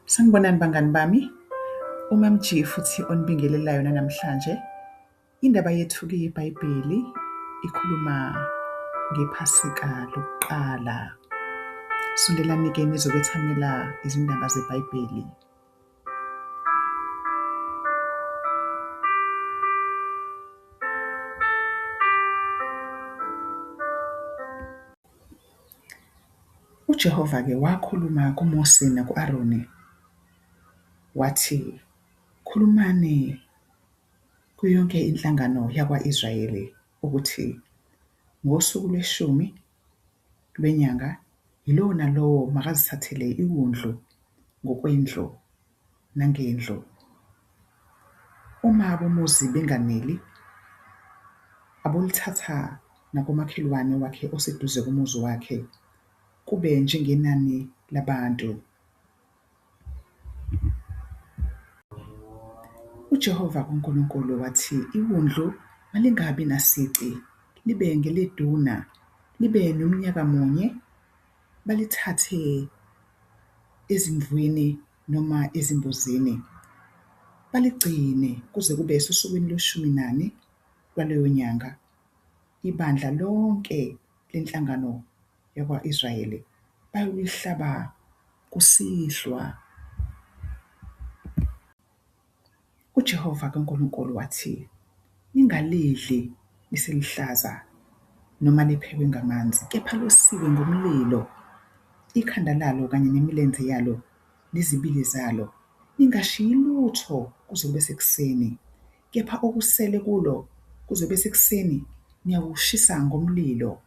Sanibonani bangani bami, uMam G futhi onibingelelayo namhlanje. Indaba yethu-ke yeBhayibheli ikhuluma ngephasika lokuqala. Sondelani-ke nizokwethamela izindaba zeBhayibheli. UJehova-ke wakhuluma kuMose naku-Aroni wathi, khulumani kuyo yonke inhlangano yakwa-Israyeli ukuthi ngosuku lweshumi lwenyanga yilowo nalowo makazithathele iwundlu ngokwendlu nangendlu. Uma abomuzi benganeli, abolithatha nakumakhelwane wakhe oseduze komuzi wakhe, kube njengenani labantu. UJehova uNkulunkulu wathi iwundlu malingabi nasici, libe ngeleduna, libe nomnyaka munye, balithathe ezimvini noma ezimbuzini, baligcine kuze kube esukwini lwe-14 lwaleyo nyanga. Ibandla lonke lenhlangano yakwa-Israyeli bayolihlaba kusihlwa. UJehova kaNkulunkulu wathi, ningalidli liselihlaza noma liphekwe ngamanzi, kepha losiwe ngomlilo, ikhanda lalo kanye nemilenze yalo nezibili zalo. Ningashiyi lutho kuze kube sekuseni, kepha okusele kulo kuze kube sekuseni niyakushisa ngomlilo.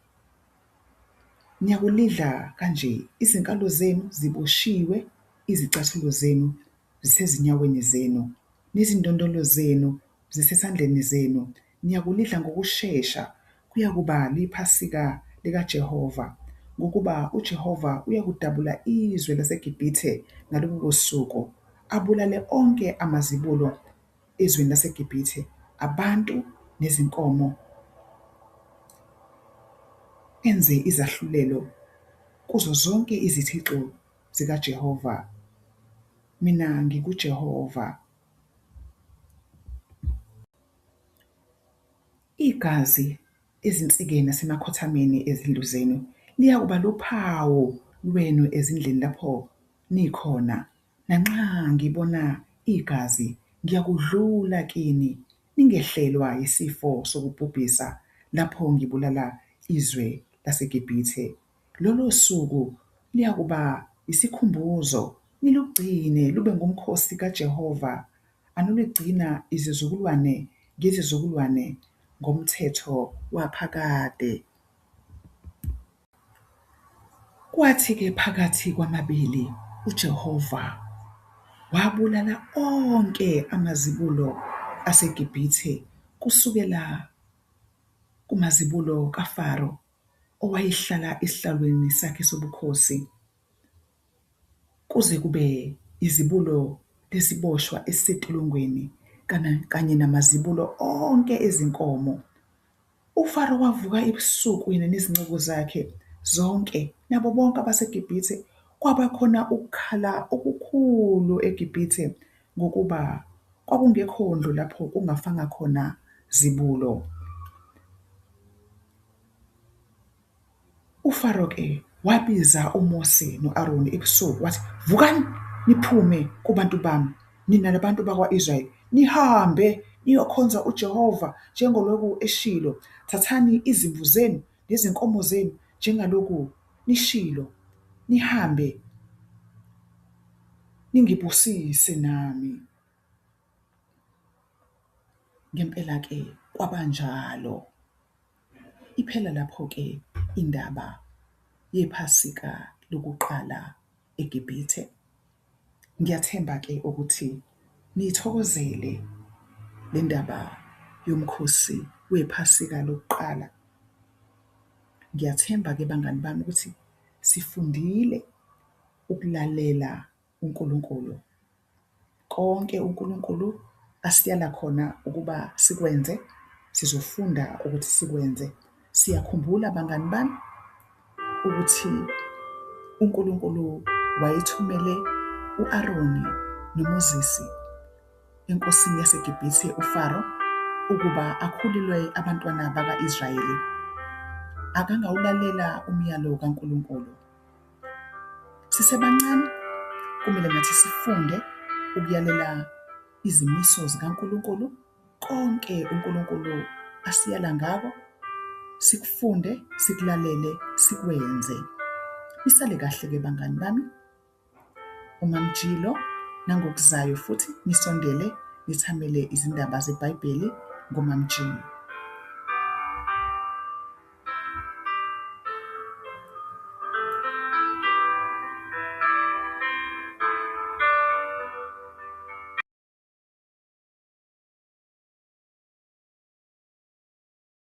Niyakulidla kanje, izinkalo zenu ziboshiwe, izicathulo zenu zisezinyaweni zenu, nezindondolo zenu zisesandleni zenu. Niyakulidla ngokushesha. Kuyakuba liphasika likaJehova, ngokuba uJehova uyakudabula izwe laseGibhithe ngalobu suku, abulale onke amazibulo ezweni laseGibhithe, abantu nezinkomo, enze izahlulelo kuzo zonke izithixo zikaJehova. Mina ngikuJehova. Igazi ezinsikeni nasemakhothameni ezindlu zenu liyakuba luphawu lwenu ezindlini lapho nikhona. Nanxa ngibona igazi, ngiyakudlula kini. Ningehlelwa yisifo sokubhubhisa lapho ngibulala izwe laseGibhithe. Lolo suku liyakuba isikhumbuzo. Nilugcine lube ngumkhosi kaJehova anoligcina izizukulwane ngezizukulwane ngomthetho waphakade. Kwathi-ke phakathi kwamabili uJehova wabulala onke amazibulo aseGibhithe, kusukela kumazibulo kaFaro owayehlala esihlalweni sakhe sobukhosi, kuze kube izibulo lesiboshwa esisentolongweni kanye namazibulo onke ezinkomo. UFaro wavuka ebusuku yena nezinceku zakhe zonke nabo bonke abaseGibhithe. Kwaba khona ukukhala okukhulu eGibhithe ngokuba kwakungekho ndlu lapho kungafanga khona zibulo. UFaro-ke wabiza uMose no-Aroni ebusuku wathi, vukani niphume kubantu bami, nina nabantu bakwa-Israyeli, nihambe niyokhonza uJehova njengaloku eshilo. Thathani izimvu zenu nezinkomo zenu njengaloku nishilo, nihambe ningibusise nami. Ngempela-ke kwabanjalo. Iphela lapho-ke indaba yephasika lokuqala eGibhithe. Ngiyathemba-ke ukuthi niyithokozele le ndaba yomkhosi wephasika lokuqala. Ngiyathemba-ke bangani bami ukuthi sifundile ukulalela uNkulunkulu. Konke uNkulunkulu asiyala khona ukuba sikwenze, sizofunda ukuthi sikwenze. Siyakhumbula bangani bami ukuthi uNkulunkulu wayethumele u-Aroni noMoses enkosini yaseGibhithe uFaro ukuba akhulule abantwana bakwa-Israyeli, akangawulalela umyalo kaNkulunkulu. Sisebancane kumele nathi sifunde ukuyalela izimiso zikaNkulunkulu. Konke uNkulunkulu asiyala ngako sikufunde, sikulalele, sikwenze. Nisale kahle-ke bangani bami. UMaMjilo nangokuzayo futhi nisondele nithamele izindaba zeBhayibheli ngoMaMjilo.